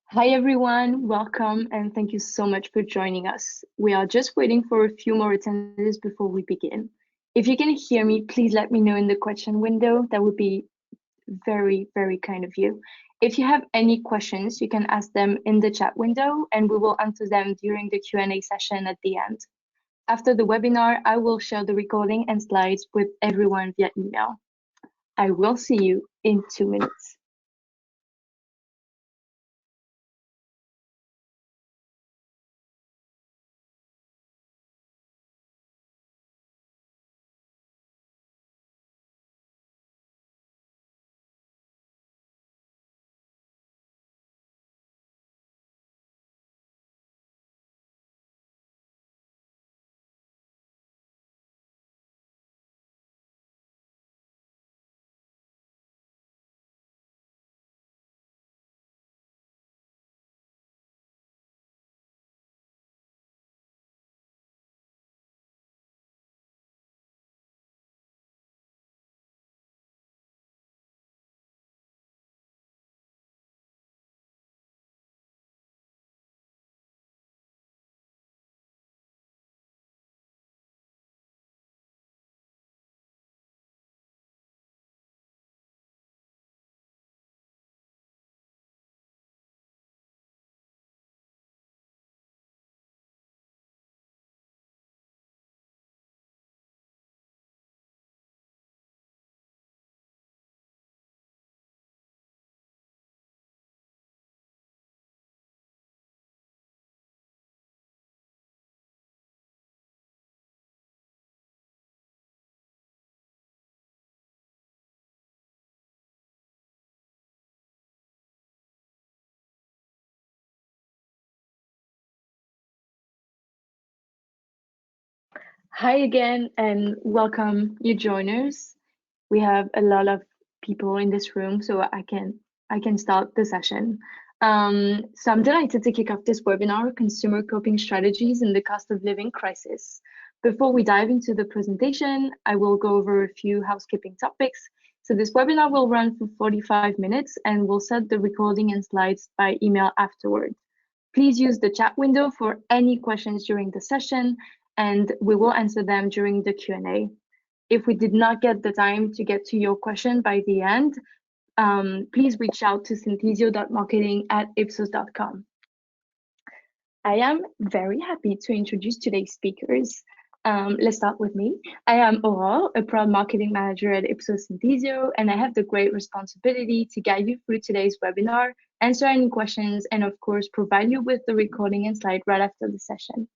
Hi everyone, welcome and thank you so much for joining us. We are just waiting for a few more attendees before we begin. If you can hear me, please let me know in the question window. That would be very, very kind of you. If you have any questions, you can ask them in the chat window and we will answer them during the Q&A session at the end. After the webinar, I will share the recording and slides with everyone via email. I will see you in 2 minutes. Hi again and welcome new joiners. We have a lot of people in this room, so I can start the session. So I'm delighted to kick off this webinar, Consumer Coping Strategies in the Cost of Living Crisis. Before we dive into the presentation, I will go over a few housekeeping topics. So this webinar will run for 45 minutes and we'll set the recording and slides by email afterward. Please use the chat window for any questions during the session and we will answer them during the Q&A. If we did not get the time to get to your question by the end, please reach out to synthesio.marketing@ipsos.com. I am very happy to introduce today's speakers. Let's start with me. I am Aurore, a proud marketing manager at Ipsos Synthesio, and I have the great responsibility to guide you through today's webinar, answer any questions, and of course, provide you with the recording and slide right after the session.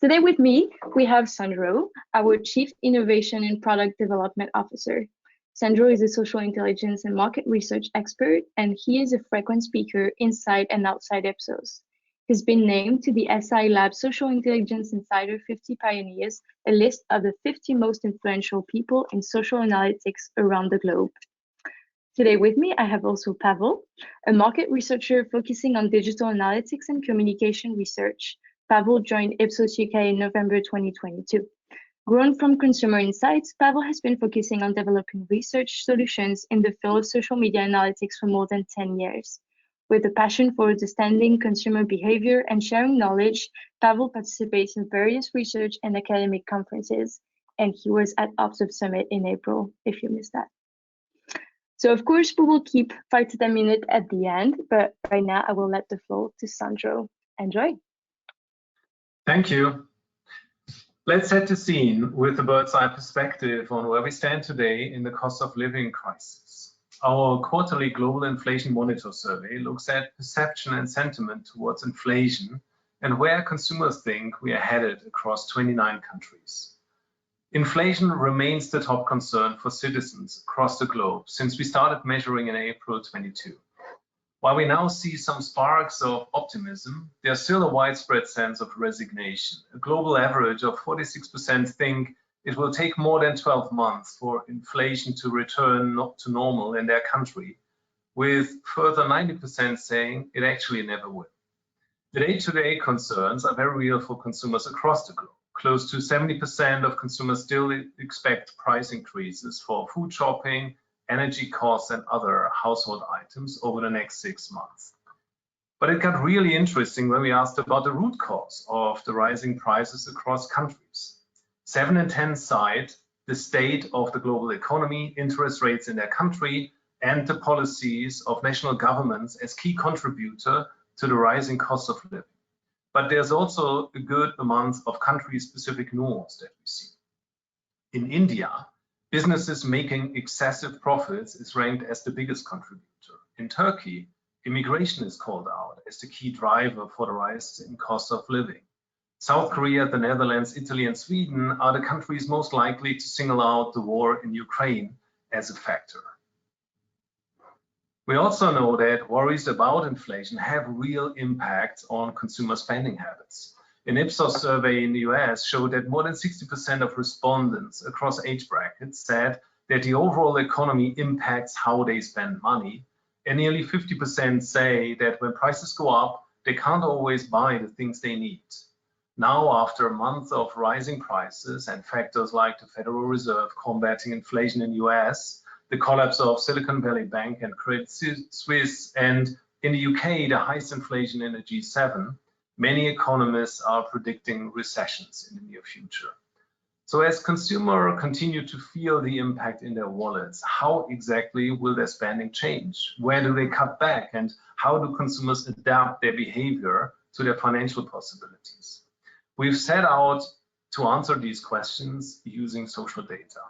Today with me, we have Sandro, our Chief Innovation and Product Development Officer. Sandro is a social intelligence and market research expert, and he is a frequent speaker inside and outside Ipsos. He's been named to the SI Lab Social Intelligence Insider 50 Pioneers, a list of the 50 most influential people in social analytics around the globe. Today with me, I have also Pavel, a market researcher focusing on digital analytics and communication research. Pavel joined Ipsos UK in November 2022. Grown from consumer insights, Pavel has been focusing on developing research solutions in the field of social media analytics for more than 10 years. With a passion for understanding consumer behavior and sharing knowledge, Pavel participates in various research and academic conferences, and he was at Optiv Summit in April, if you missed that. So of course, we will keep 5 to 10 minutes at the end, but right now I will let the floor to Sandro. Enjoy. Thank you. Let's set the scene with a bird's eye perspective on where we stand today in the cost of living crisis. Our quarterly global inflation monitor survey looks at perception and sentiment towards inflation and where consumers think we are headed across 29 countries. Inflation remains the top concern for citizens across the globe since we started measuring in April 22. While we now see some sparks of optimism, there's still a widespread sense of resignation. A global average of 46% think it will take more than 12 months for inflation to return to normal in their country, with further 90% saying it actually never will. The day-to-day concerns are very real for consumers across the globe. Close to 70% of consumers still expect price increases for food shopping, energy costs, and other household items over the next 6 months. But it got really interesting when we asked about the root cause of the rising prices across countries. 7 in 10 cite the state of the global economy, interest rates in their country, and the policies of national governments as key contributor to the rising cost of living. But there's also a good amount of country-specific nuance that we see. In India, businesses making excessive profits is ranked as the biggest contributor. In Turkey, immigration is called out as the key driver for the rise in cost of living. South Korea, the Netherlands, Italy, and Sweden are the countries most likely to single out the war in Ukraine as a factor. We also know that worries about inflation have real impact on consumer spending habits. An Ipsos survey in the US showed that more than 60% of respondents across age brackets said that the overall economy impacts how they spend money, and nearly 50% say that when prices go up, they can't always buy the things they need. Now, after a month of rising prices and factors like the Federal Reserve combating inflation in the US, the collapse of Silicon Valley Bank and Credit Suisse, and in the UK, the highest inflation in the G7, many economists are predicting recessions in the near future. So as consumers continue to feel the impact in their wallets, how exactly will their spending change? Where do they cut back? And how do consumers adapt their behavior to their financial possibilities? We've set out to answer these questions using social data.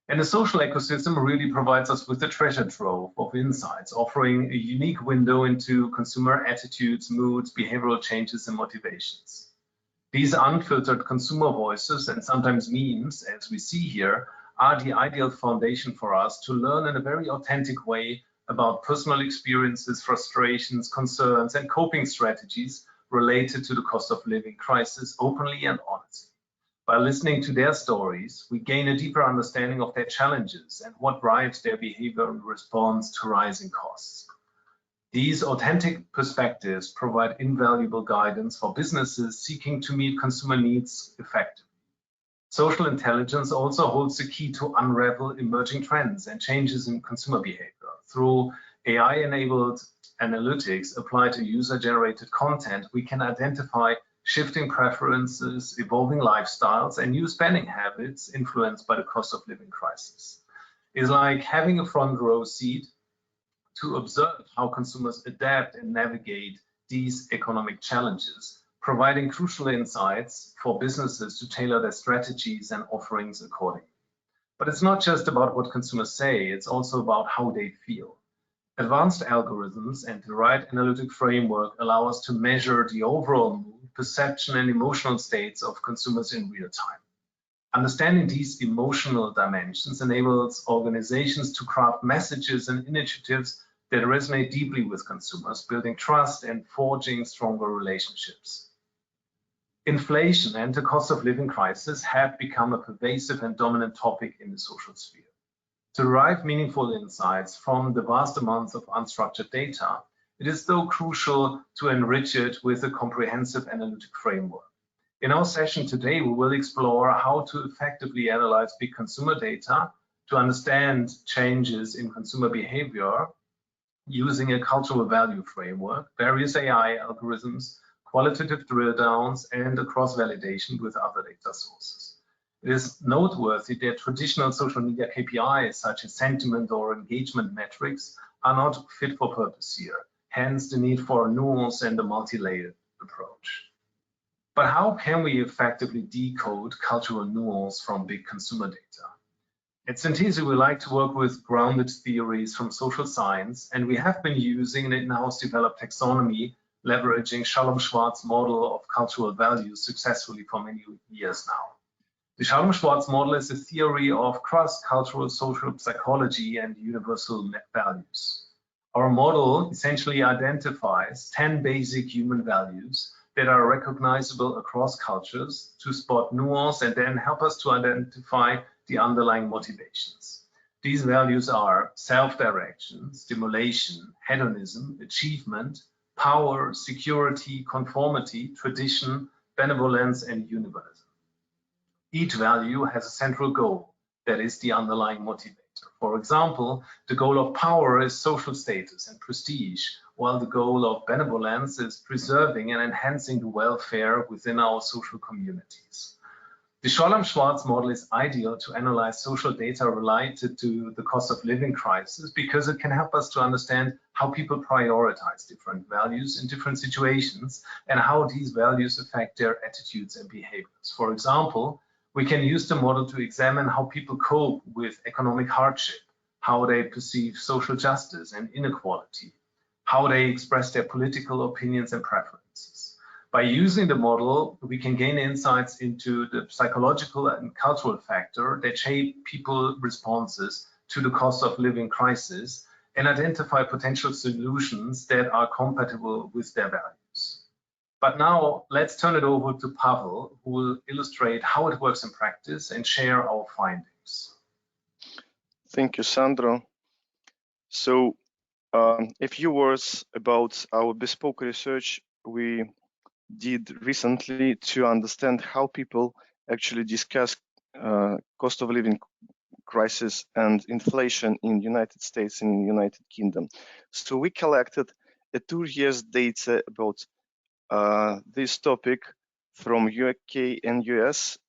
And the social ecosystem really provides us with a treasure trove of insights, offering a unique window into consumer attitudes, moods, behavioral changes, and motivations. These unfiltered consumer voices, and sometimes memes, as we see here, are the ideal foundation for us to learn in a very authentic way about personal experiences, frustrations, concerns, and coping strategies related to the cost of living crisis openly and honestly. By listening to their stories, we gain a deeper understanding of their challenges and what drives their behavior in response to rising costs. These authentic perspectives provide invaluable guidance for businesses seeking to meet consumer needs effectively. Social intelligence also holds the key to unravel emerging trends and changes in consumer behavior. Through AI-enabled analytics applied to user-generated content, we can identify shifting preferences, evolving lifestyles, and new spending habits influenced by the cost of living crisis. It's like having a front row seat to observe how consumers adapt and navigate these economic challenges, providing crucial insights for businesses to tailor their strategies and offerings accordingly. But it's not just about what consumers say, it's also about how they feel. Advanced algorithms and the right analytic framework allow us to measure the overall mood, perception, and emotional states of consumers in real time. Understanding these emotional dimensions enables organizations to craft messages and initiatives that resonate deeply with consumers, building trust and forging stronger relationships. Inflation and the cost of living crisis have become a pervasive and dominant topic in the social sphere. To derive meaningful insights from the vast amounts of unstructured data, it is though crucial to enrich it with a comprehensive analytic framework. In our session today, we will explore how to effectively analyze big consumer data to understand changes in consumer behavior using a cultural value framework, various AI algorithms, qualitative drill downs, and a cross-validation with other data sources. It is noteworthy that traditional social media KPIs such as sentiment or engagement metrics are not fit for purpose here, hence the need for a nuance and a multi-layered approach. But how can we effectively decode cultural nuance from big consumer data? At Synthesio, we like to work with grounded theories from social science, and we have been using an in-house developed taxonomy leveraging Shalom-Schwartz model of cultural values successfully for many years now. The Shalom-Schwartz model is a theory of cross-cultural social psychology and universal values. Our model essentially identifies 10 basic human values that are recognizable across cultures to spot nuance and then help us to identify the underlying motivations. These values are self-direction, stimulation, hedonism, achievement, power, security, conformity, tradition, benevolence, and universalism. Each value has a central goal, that is the underlying motivator. For example, the goal of power is social status and prestige, while the goal of benevolence is preserving and enhancing the welfare within our social communities. The Scholem-Schwarz model is ideal to analyze social data related to the cost of living crisis because it can help us to understand how people prioritize different values in different situations and how these values affect their attitudes and behaviors. For example, we can use the model to examine how people cope with economic hardship, how they perceive social justice and inequality, how they express their political opinions and preferences. By using the model, we can gain insights into the psychological and cultural factor that shape people's responses to the cost of living crisis and identify potential solutions that are compatible with their values. But now let's turn it over to Pavel, who will illustrate how it works in practice and share our findings. Thank you, Sandro. So a few words about our bespoke research we did recently to understand how people actually discuss cost of living crisis and inflation in United States and in United Kingdom. So we collected a 2 years data about this topic from UK and US.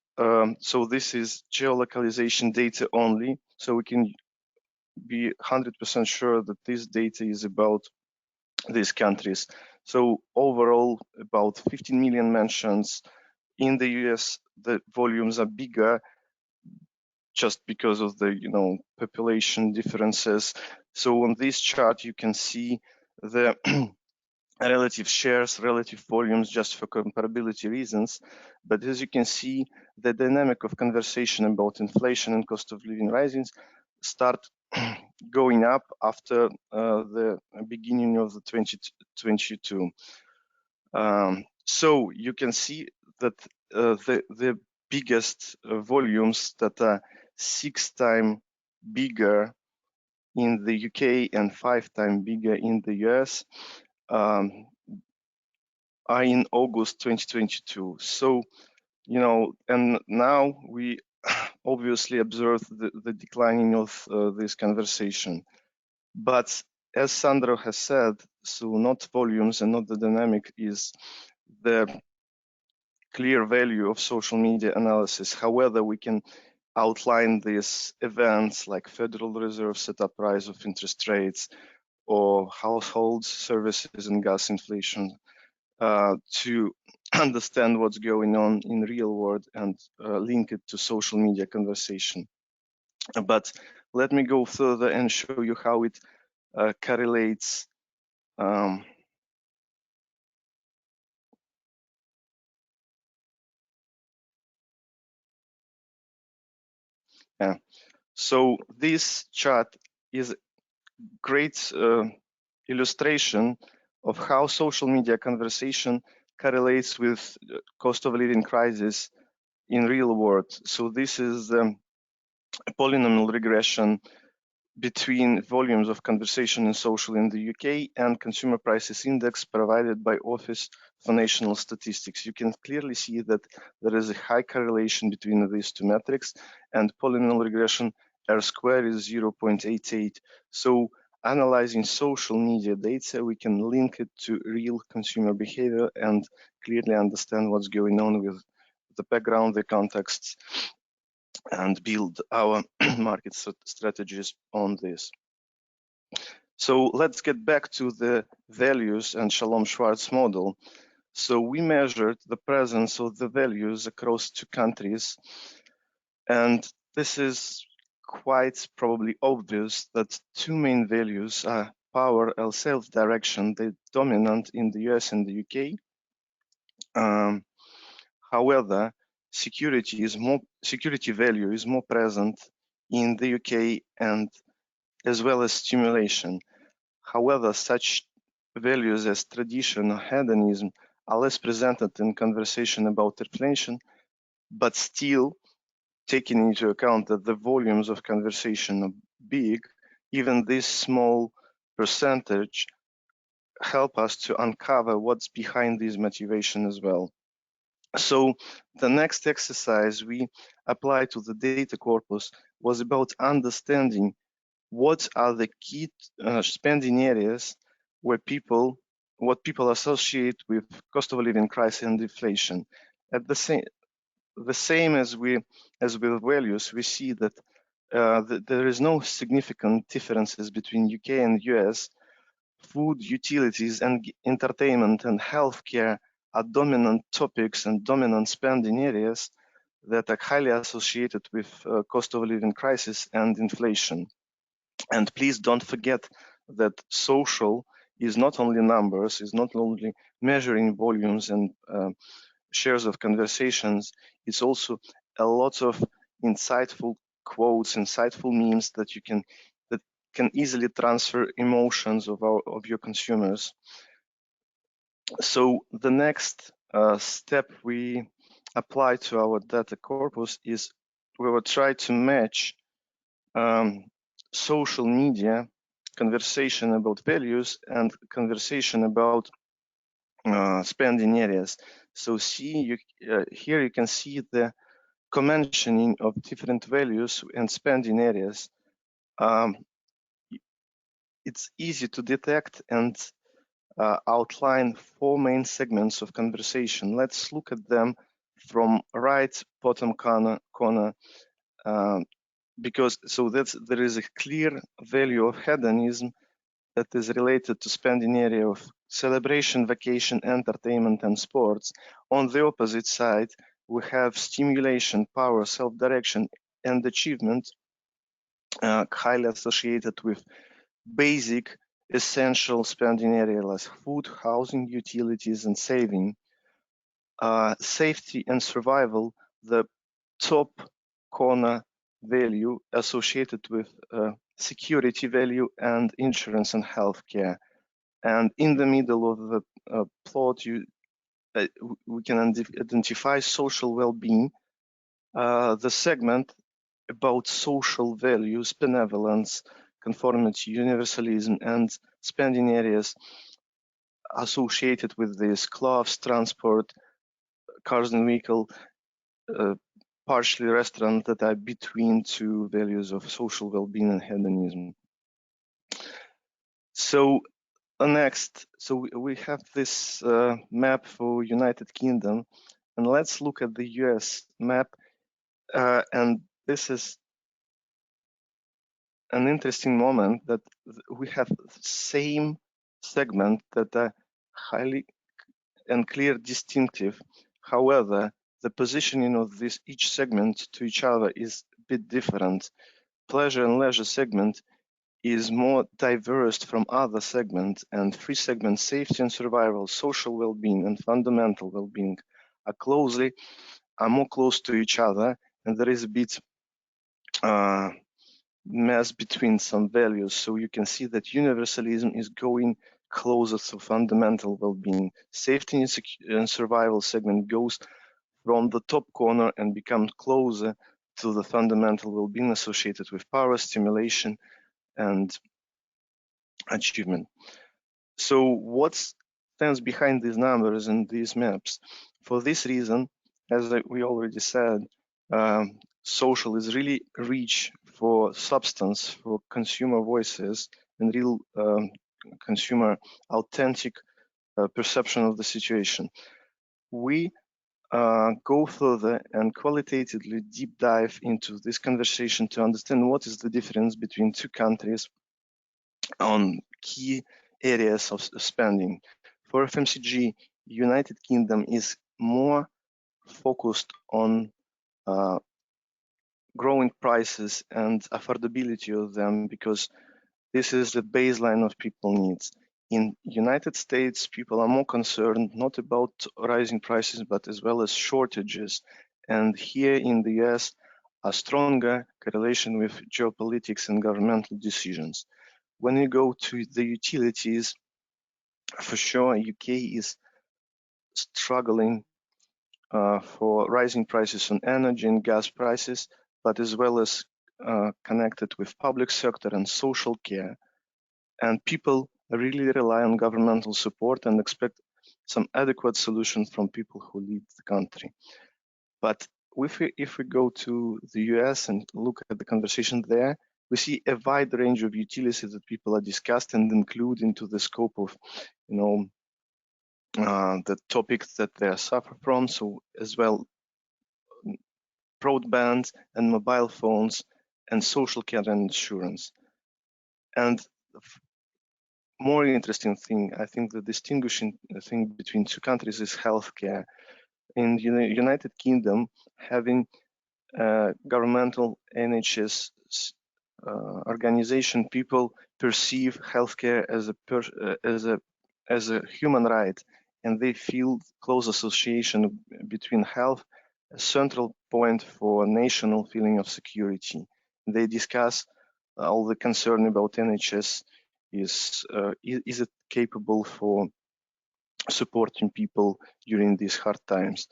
So this is geolocalization data only, so we can be 100% sure that this data is about these countries. So overall, about 15 million mentions. In the US, the volumes are bigger just because of the population differences. So on this chart, you can see the relative shares, relative volumes, just for comparability reasons. But as you can see, the dynamic of conversation about inflation and cost of living rising start going up after the beginning of the 2022. So you can see that the biggest volumes that are 6 times bigger in the UK and 5 times bigger in the US are in August 2022. So, and now we obviously observe the declining of this conversation. But as Sandro has said, so not volumes and not the dynamic is the clear value of social media analysis. However, we can outline these events like Federal Reserve setup rise of interest rates or household services and gas inflation to understand what's going on in real world and link it to social media conversation. But let me go further and show you how it correlates So this chart is a great illustration of how social media conversation correlates with cost of living crisis in real world. So this is a polynomial regression between volumes of conversation in social in the UK and consumer prices index provided by Office for National Statistics. You can clearly see that there is a high correlation between these two metrics, and polynomial regression R squared is 0.88. So analyzing social media data, we can link it to real consumer behavior and clearly understand what's going on with the background, the contexts, and build our market strategies on this. So let's get back to the values and Scholem-Schwarz model. So we measured the presence of the values across 2 countries, and this is quite probably obvious that 2 main values are power and self-direction, the dominant in the US and the UK. However, security value is more present in the UK and as well as stimulation. However, such values as tradition or hedonism are less presented in conversation about inflation, but still taking into account that the volumes of conversation are big, even this small percentage help us to uncover what's behind this motivation as well. So the next exercise we applied to the data corpus was about understanding what are the key spending areas where what people associate with cost of living crisis and inflation. At the same as with values, we see that there is no significant differences between UK and US. Food, utilities, and entertainment and healthcare are dominant topics and dominant spending areas that are highly associated with cost of living crisis and inflation. And please don't forget that social is not only numbers, is not only measuring volumes and shares of conversations, it's also a lot of insightful quotes, insightful memes that can easily transfer emotions of your consumers. So the next step we apply to our data corpus is we will try to match social media conversation about values and conversation about spending areas. So here you can see the co-mentioning of different values and spending areas. It's easy to detect and outline 4 main segments of conversation. Let's look at them from right bottom corner because there is a clear value of hedonism that is related to spending area of celebration, vacation, entertainment, and sports. On the opposite side, we have stimulation, power, self-direction, and achievement highly associated with basic, essential spending area like food, housing, utilities, and saving. Safety and survival, the top corner value associated with security value and insurance and healthcare. And in the middle of the plot, we can identify social well-being, the segment about social values, benevolence, conformity, universalism, and spending areas associated with this: clothes, transport, cars and vehicle, partially restaurant, that are between 2 values of social well-being and hedonism. So next, we have this map for United Kingdom, and let's look at the US map. And this is an interesting moment that we have the same segment that are highly and clear distinctive. However, the positioning of each segment to each other is a bit different. Pleasure and leisure segment is more diverse from other segments, and 3 segments, safety and survival, social well-being, and fundamental well-being, are more close to each other, and there is a bit mess between some values. So you can see that universalism is going closer to fundamental well-being. Safety and survival segment goes from the top corner and becomes closer to the fundamental well-being associated with power, stimulation, and achievement. So what stands behind these numbers and these maps? For this reason, as we already said, social is really rich for substance, for consumer voices, and real consumer authentic perception of the situation. We go further and qualitatively deep dive into this conversation to understand what is the difference between 2 countries on key areas of spending. For FMCG, United Kingdom is more focused on growing prices and affordability of them, because this is the baseline of people needs. In United States, people are more concerned not about rising prices, but as well as shortages. And here in the US, a stronger correlation with geopolitics and governmental decisions. When you go to the utilities, for sure, UK is struggling for rising prices on energy and gas prices, but as well as connected with public sector and social care. And people really rely on governmental support and expect some adequate solutions from people who lead the country. But if we go to the US and look at the conversation there, we see a wide range of utilities that people are discussed and include into the scope of, the topics that they suffer from. So as well, broadband and mobile phones and social care and insurance. And more interesting thing, I think the distinguishing thing between two countries is healthcare. In the United Kingdom, having governmental NHS organization, people perceive healthcare as a human right, and they feel close association between health, a central point for national feeling of security. They discuss all the concern about NHS is it capable for supporting people during these hard times.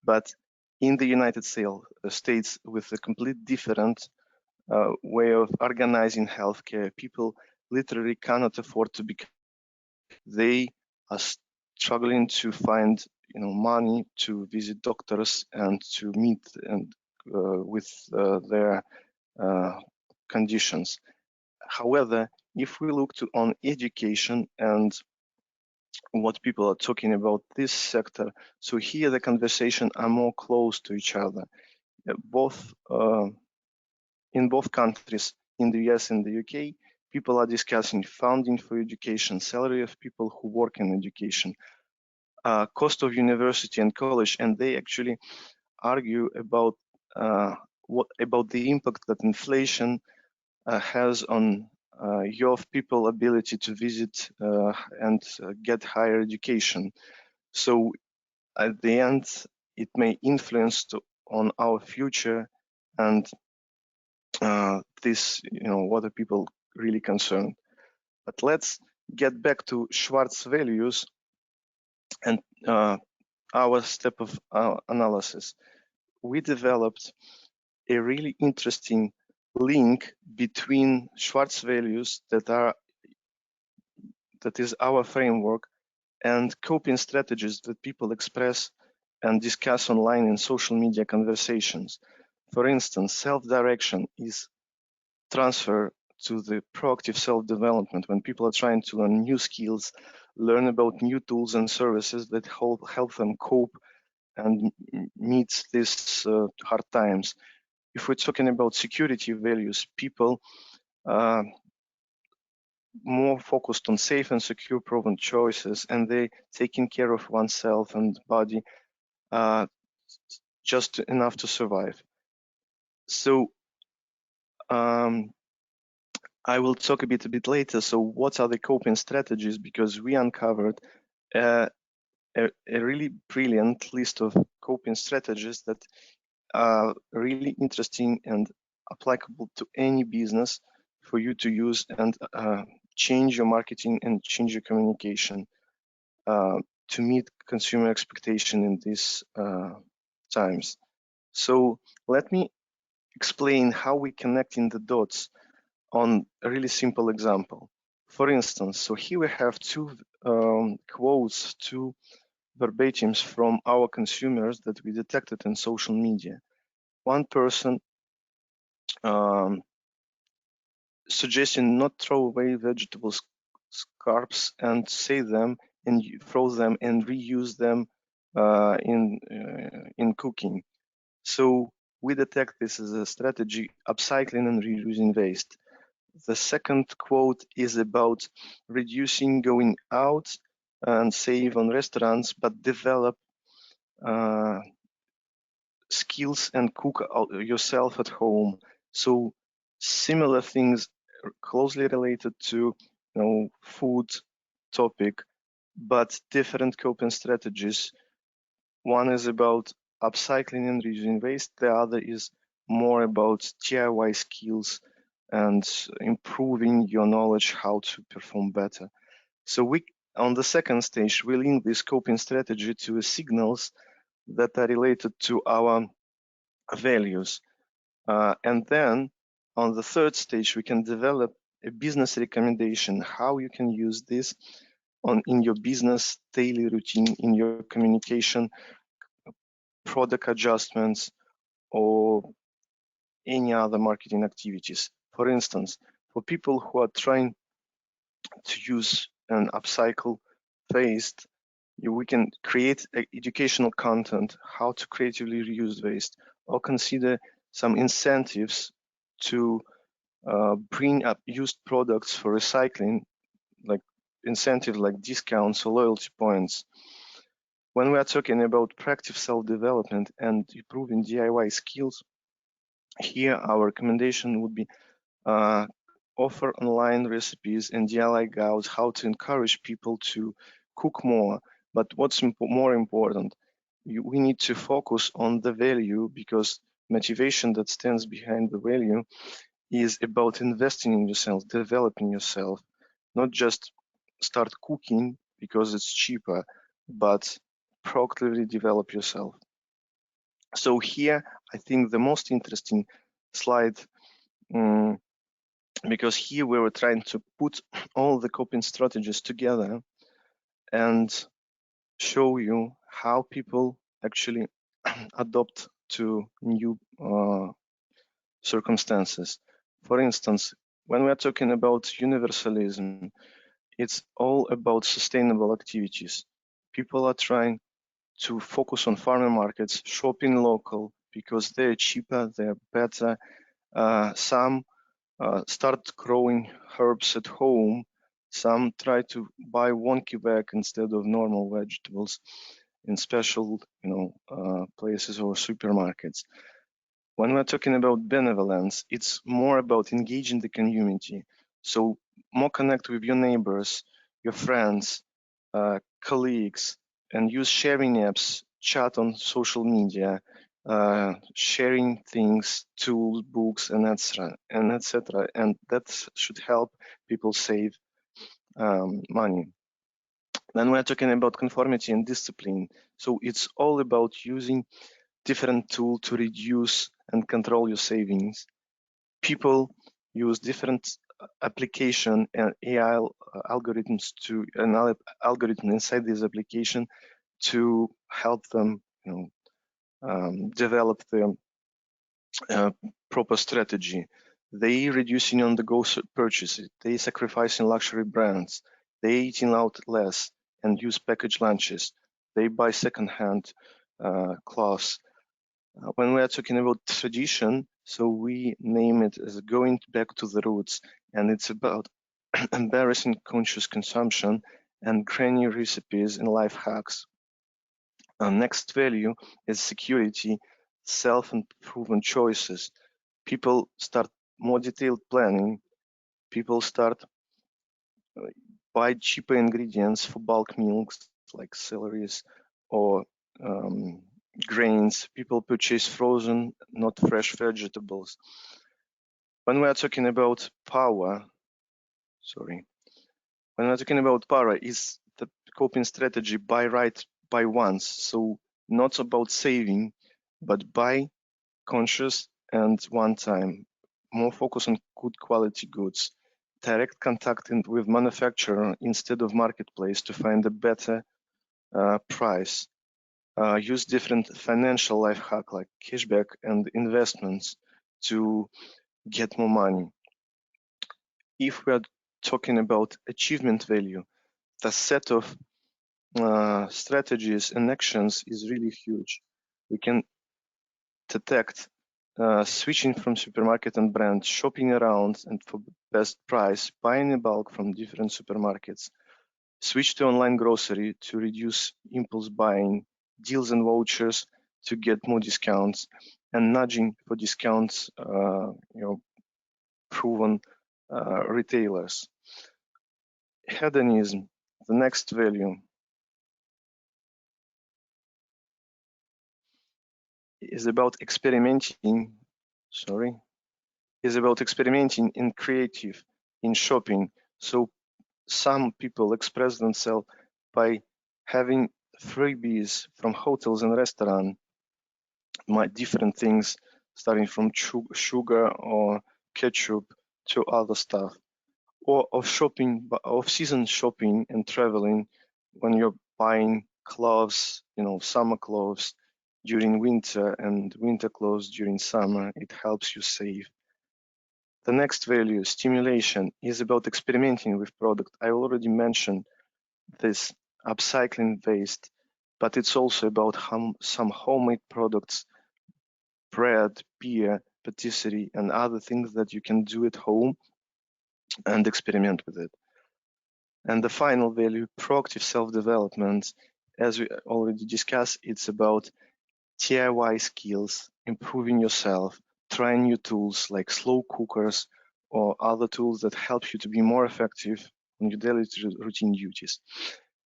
But in the United States, with a complete different way of organizing healthcare, people literally cannot afford to be. They are struggling to find, money to visit doctors and to meet and with their conditions. However, if we look on education and what people are talking about this sector, so here the conversation are more close to each other. Both in both countries, in the US and the UK, people are discussing funding for education, salary of people who work in education, cost of university and college, and they actually argue about about the impact that inflation has on your people ability to visit and get higher education. So at the end, it may influence on our future, and this, what are people really concerned. But let's get back to Schwartz values and our step of analysis. We developed a really interesting link between Schwartz values that is our framework and coping strategies that people express and discuss online in social media conversations. For instance, self-direction is transfer to the proactive self-development when people are trying to learn new skills, learn about new tools and services that help them cope and meet these hard times. If we're talking about security values, people are more focused on safe and secure proven choices, and they taking care of oneself and body just enough to survive. So I will talk a bit later. So what are the coping strategies? Because we uncovered a really brilliant list of coping strategies that are really interesting and applicable to any business for you to use and change your marketing and change your communication to meet consumer expectation in these times. So let me explain how we connecting the dots on a really simple example. For instance, so here we have two quotes, two verbatims from our consumers that we detected in social media. One person suggesting not throw away vegetable scraps and save them and throw them and reuse them in cooking. So we detect this as a strategy, upcycling and reusing waste. The second quote is about reducing going out and save on restaurants, but develop skills and cook yourself at home. So similar things closely related to food topic, but different coping strategies. One is about upcycling and reusing waste. The other is more about DIY skills and improving your knowledge how to perform better. So on the second stage, we link this coping strategy to signals that are related to our values. And then on the third stage, we can develop a business recommendation, how you can use this in your business daily routine, in your communication, product adjustments, or any other marketing activities. For instance, for people who are trying to use and upcycle waste, we can create educational content, how to creatively reuse waste, or consider some incentives to bring up used products for recycling, like incentives like discounts or loyalty points. When we are talking about practice self-development and improving DIY skills, here our recommendation would be offer online recipes and DIY guides how to encourage people to cook more. But what's more important, we need to focus on the value, because motivation that stands behind the value is about investing in yourself, developing yourself, not just start cooking because it's cheaper, but proactively develop yourself. So here, I think the most interesting slide, because here we were trying to put all the coping strategies together and show you how people actually adopt to new circumstances. For instance, when we are talking about universalism, it's all about sustainable activities. People are trying to focus on farmer markets, shopping local, because they're cheaper, they're better. Some start growing herbs at home. Some try to buy wonky bag instead of normal vegetables in special, places or supermarkets. When we're talking about benevolence, it's more about engaging the community. So more connect with your neighbors, your friends, colleagues, and use sharing apps, chat on social media, sharing things, tools, books, and etc. And that should help people save money. Then we're talking about conformity and discipline. So it's all about using different tools to reduce and control your savings. People use different application and AI algorithms to an algorithm inside this application to help them, develop the proper strategy. They reducing on-the-go purchases. They sacrificing luxury brands. They eating out less and use packaged lunches. They buy second-hand clothes. When we are talking about tradition, so we name it as going back to the roots, and it's about embarrassing conscious consumption and grainy recipes and life hacks. Next value is security, self-improvement choices. People start more detailed planning. People start buy cheaper ingredients for bulk meals like celeries or grains. People purchase frozen, not fresh vegetables. When we are talking about power, is the coping strategy buy right, buy once. So not about saving, but buy conscious and one time. More focus on good quality goods. Direct contact with manufacturer instead of marketplace to find a better price. Use different financial life hack like cashback and investments to get more money. If we are talking about achievement value, the set of strategies and actions is really huge. We can detect switching from supermarket and brand, shopping around and for best price, buying in bulk from different supermarkets, switch to online grocery to reduce impulse buying, deals and vouchers to get more discounts, and nudging for discounts, proven retailers. Hedonism, the next value, is about experimenting in creative, in shopping. So some people express themselves by having freebies from hotels and restaurants, different things starting from sugar or ketchup to other stuff, or of shopping, of season shopping and traveling when you're buying clothes, summer clothes during winter and winter clothes during summer. It helps you save. The next value, stimulation, is about experimenting with product. I already mentioned this upcycling waste, but it's also about some homemade products, bread, beer, patisserie, and other things that you can do at home and experiment with it. And the final value, proactive self-development, as we already discussed, it's about DIY skills, improving yourself, trying new tools like slow cookers or other tools that help you to be more effective on your daily routine duties.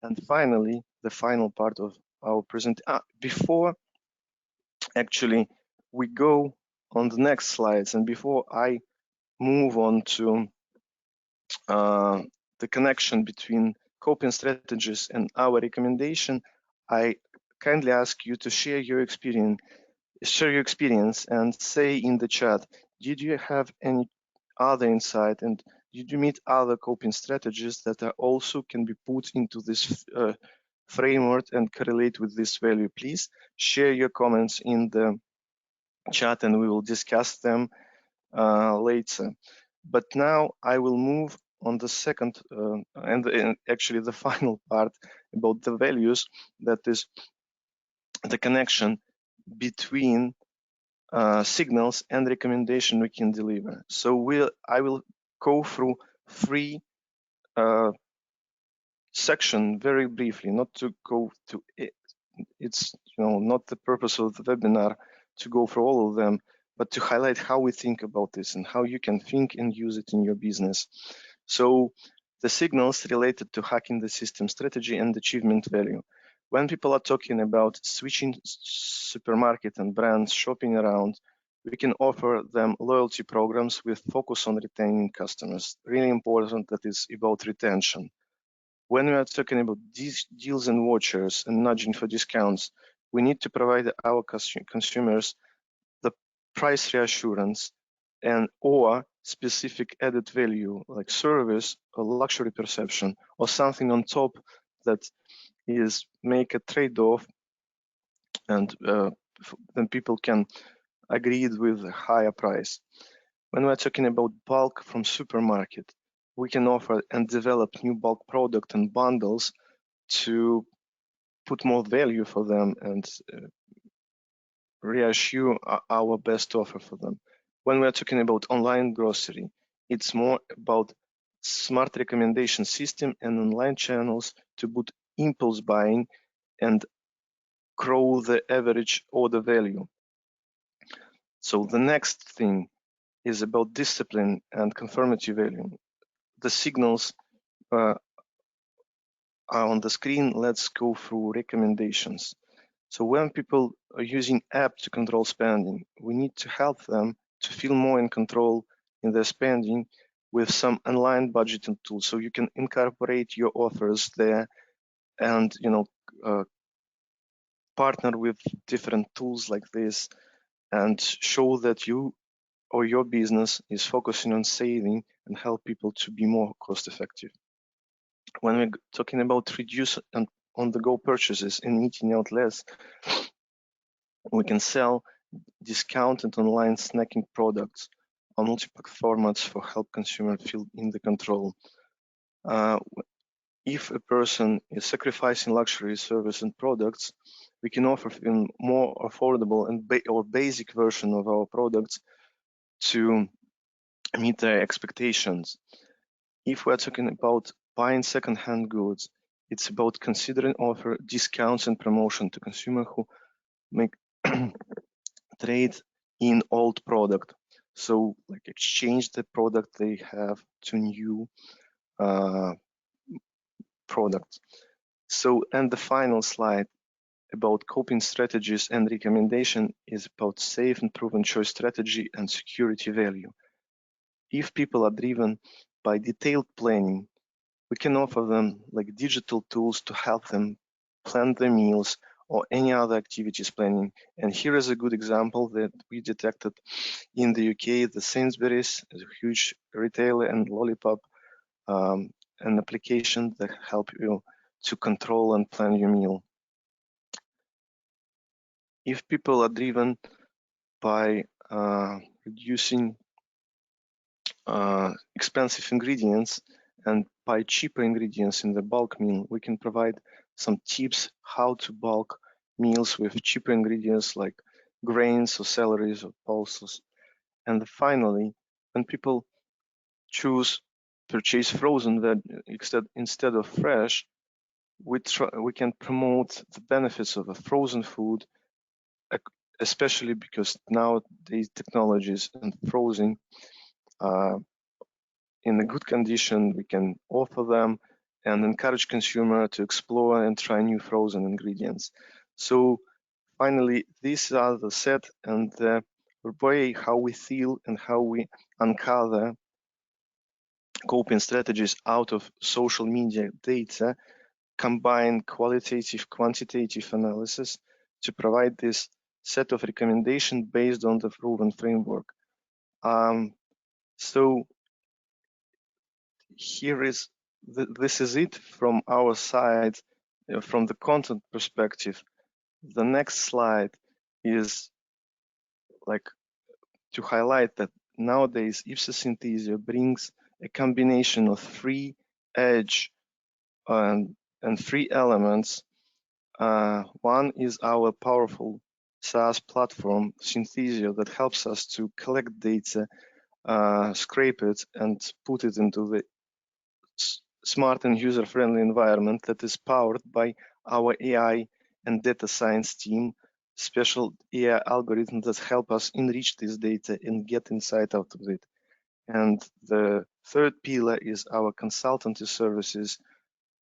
And finally, the final part of our before actually we go on the next slides, and before I move on to the connection between coping strategies and our recommendation, I kindly ask you to share your experience and say in the chat, did you have any other insight, and did you meet other coping strategies that are also can be put into this framework and correlate with this value? Please share your comments in the chat and we will discuss them later. But now I will move on the second and actually the final part about the values, that is the connection between signals and recommendation we can deliver. So I will go through three sections very briefly, not to go to it. It's not the purpose of the webinar to go through all of them, but to highlight how we think about this and how you can think and use it in your business. So the signals related to hacking the system strategy and achievement value. When people are talking about switching supermarket and brands shopping around, we can offer them loyalty programs with focus on retaining customers. Really important that is about retention. When we are talking about these deals and vouchers and nudging for discounts, we need to provide our consumers the price reassurance and or specific added value like service or luxury perception or something on top that is make a trade-off, and then people can agree with a higher price. When we're talking about bulk from supermarket, we can offer and develop new bulk product and bundles to put more value for them and reassure our best offer for them. When we're talking about online grocery, it's more about smart recommendation system and online channels to put impulse buying and grow the average order value. So the next thing is about discipline and conformity value. The signals are on the screen. Let's go through recommendations. So when people are using app to control spending, we need to help them to feel more in control in their spending with some online budgeting tools. So you can incorporate your offers there and partner with different tools like this and show that you or your business is focusing on saving and help people to be more cost effective. When we're talking about reduce and on-the-go purchases and eating out less, we can sell discounted online snacking products on multiple formats for help consumers feel in the control. If a person is sacrificing luxury service and products, we can offer them more affordable and or basic version of our products to meet their expectations. If we're talking about buying second-hand goods, it's about considering offer discounts and promotion to consumers who make trade in old product. So like exchange the product they have to new product. So, and the final slide about coping strategies and recommendation is about safe and proven choice strategy and security value. If people are driven by detailed planning, we can offer them like digital tools to help them plan their meals or any other activities planning. And here is a good example that we detected in the UK. The Sainsbury's is a huge retailer and Lollipop, an application that help you to control and plan your meal. If people are driven by reducing expensive ingredients and buy cheaper ingredients in the bulk meal, we can provide some tips how to bulk meals with cheaper ingredients like grains or celeries or pulses. And finally, when people purchase frozen veg instead of fresh, we can promote the benefits of a frozen food, especially because nowadays technologies and frozen in a good condition, we can offer them and encourage consumer to explore and try new frozen ingredients. So finally, these are the set and the way how we feel and how we uncover coping strategies out of social media data, combine qualitative, quantitative analysis to provide this set of recommendations based on the proven framework. So here is this is it from our side, from the content perspective. The next slide is like to highlight that nowadays Ipsos Synthesio brings a combination of free edge and free elements. One is our powerful SaaS platform, Synthesio, that helps us to collect data, scrape it, and put it into the smart and user-friendly environment that is powered by our AI and data science team, special AI algorithms that help us enrich this data and get insight out of it. And the third pillar is our consultancy services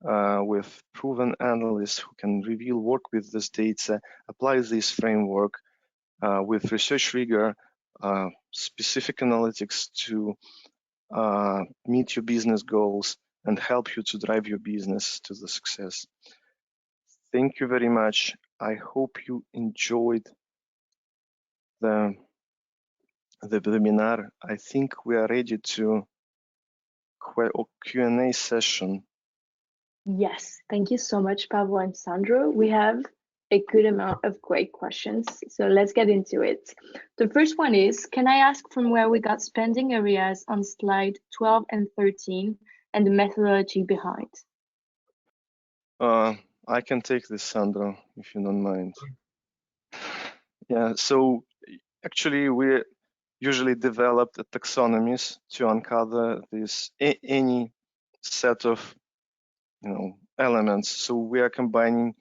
with proven analysts who can review, work with this data, apply this framework with research rigor, specific analytics to meet your business goals and help you to drive your business to the success. Thank you very much. I hope you enjoyed the webinar. I think we are ready to Q&A session. Yes, thank you so much, Pavel and Sandro. We have a good amount of great questions, so let's get into it. The first one is, can I ask from where we got spending areas on slide 12 and 13 and the methodology behind? I can take this, Sandro, if you don't mind. Yeah, so actually we usually developed taxonomies to uncover this any set of elements. So we are combining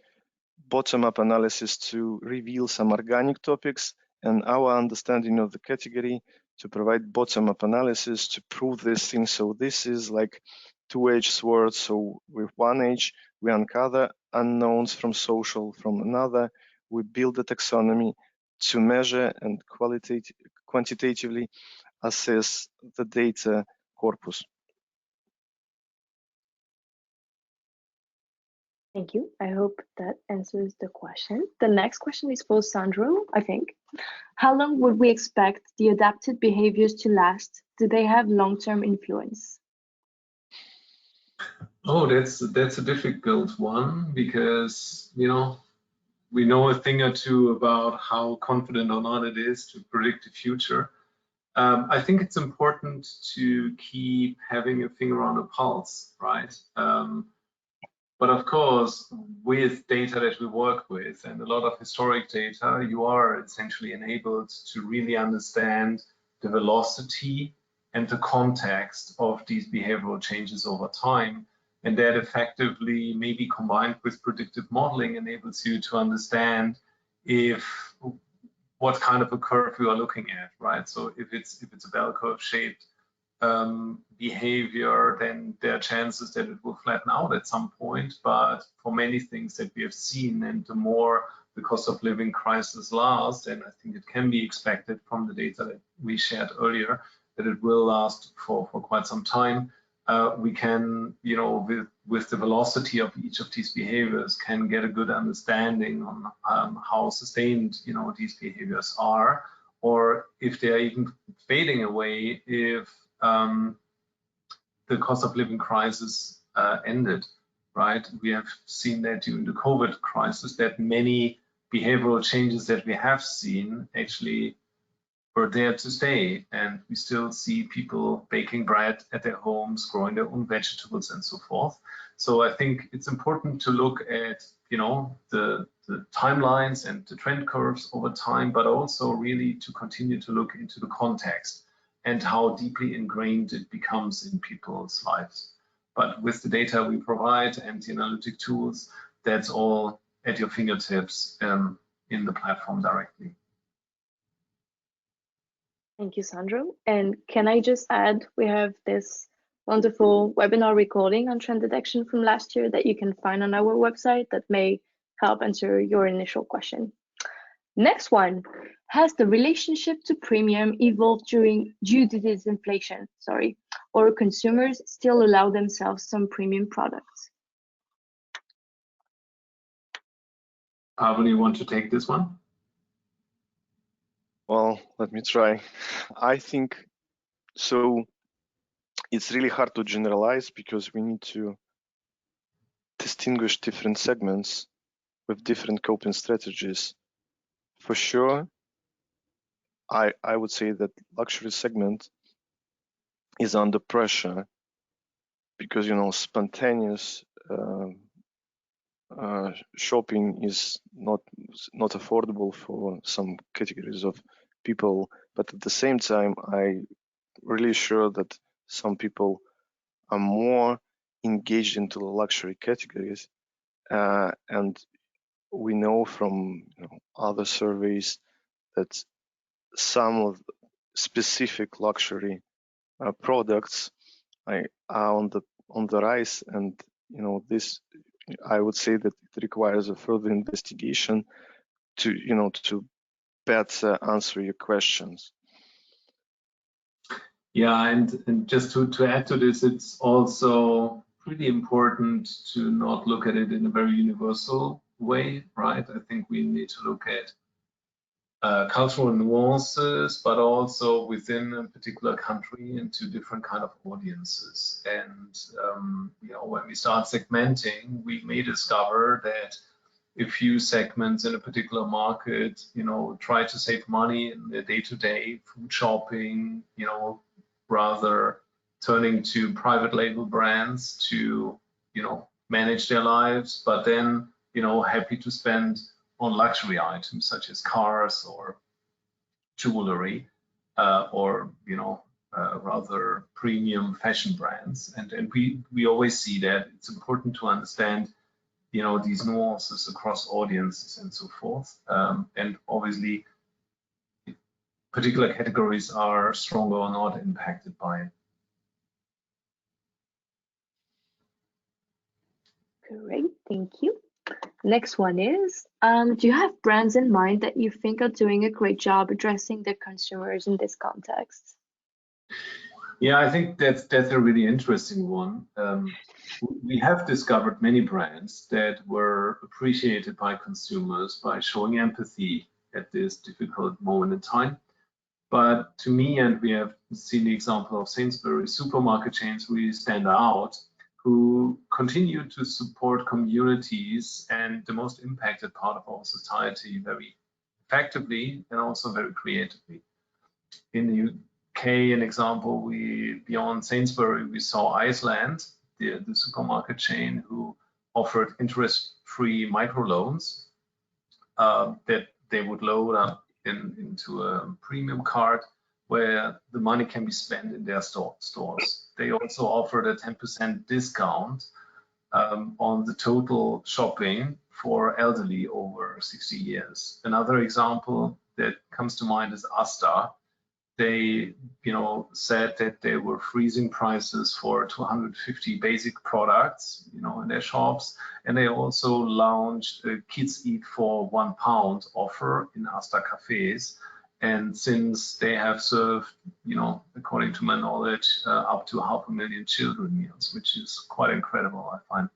bottom-up analysis to reveal some organic topics and our understanding of the category to provide bottom-up analysis to prove this thing. So this is like two-edged sword. So with one edge, we uncover unknowns from social, from another, we build a taxonomy to measure and quantitatively assess the data corpus. Thank you. I hope that answers the question. The next question is for Sandro, I think. How long would we expect the adapted behaviors to last? Do they have long-term influence? Oh, that's a difficult one because, we know a thing or two about how confident or not it is to predict the future. I think it's important to keep having a finger on the pulse, right? But of course, with data that we work with and a lot of historic data, you are essentially enabled to really understand the velocity and the context of these behavioral changes over time. And that effectively, maybe combined with predictive modeling, enables you to understand what kind of a curve you are looking at, right? So if it's a bell curve shaped behavior, then there are chances that it will flatten out at some point. But for many things that we have seen, and the more the cost of living crisis lasts, and I think it can be expected from the data that we shared earlier, that it will last for quite some time, we can, with the velocity of each of these behaviors, can get a good understanding on how sustained, these behaviors are, or if they are even fading away if the cost of living crisis ended, right? We have seen that during the COVID crisis, that many behavioral changes that we have seen actually were there to stay, and we still see people baking bread at their homes, growing their own vegetables and so forth. So I think it's important to look at, you know, the timelines and the trend curves over time, but also really to continue to look into the context and how deeply ingrained it becomes in people's lives. But with the data we provide and the analytic tools, that's all at your fingertips in the platform directly. Thank you, Sandro. And can I just add, we have this wonderful webinar recording on trend detection from last year that you can find on our website that may help answer your initial question. Next one, has the relationship to premium evolved due to this inflation, or consumers still allow themselves some premium products? Pavel, you want to take this one? Well, let me try. I think so. It's really hard to generalize because we need to distinguish different segments with different coping strategies. For sure, I would say that luxury segment is under pressure because, you know, spontaneous shopping is not affordable for some categories of people. But at the same time, I'm really sure that some people are more engaged into the luxury categories, and we know from, you know, other surveys that some of specific luxury products are on the rise, and, you know, this, I would say that it requires a further investigation to, you know, to better answer your questions. Yeah, and just to add to this, it's also pretty important to not look at it in a very universal way, right? I think we need to look at cultural nuances, but also within a particular country into different kind of audiences. And you know, when we start segmenting, we may discover that a few segments in a particular market, you know, try to save money in their day-to-day food shopping, you know, rather turning to private label brands to, you know, manage their lives, but then, you know, happy to spend on luxury items such as cars or jewelry, or, you know, rather premium fashion brands. And we always see that it's important to understand, you know, these nuances across audiences and so forth. And obviously, particular categories are stronger or not impacted by it. Great, thank you. Next one is, do you have brands in mind that you think are doing a great job addressing their consumers in this context? Yeah, I think that's a really interesting one. We have discovered many brands that were appreciated by consumers by showing empathy at this difficult moment in time. But to me, and we have seen the example of Sainsbury's, supermarket chains really stand out, who continue to support communities and the most impacted part of our society very effectively and also very creatively. In the UK, an example, beyond Sainsbury, we saw Iceland, the supermarket chain, who offered interest-free microloans that they would load up into a premium card where the money can be spent in their stores. They also offered a 10% discount on the total shopping for elderly over 60 years. Another example that comes to mind is Asta. They, you know, said that they were freezing prices for 250 basic products, you know, in their shops, and they also launched a Kids Eat for £1 offer in Asta cafes. And since they have served, you know, according to my knowledge, up to 500,000 children meals, which is quite incredible, I find.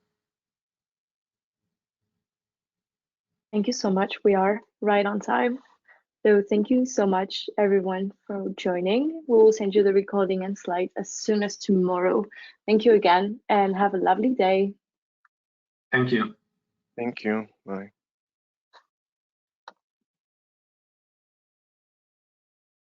Thank you so much. We are right on time. So thank you so much, everyone, for joining. We will send you the recording and slides as soon as tomorrow. Thank you again and have a lovely day. Thank you. Thank you. Bye.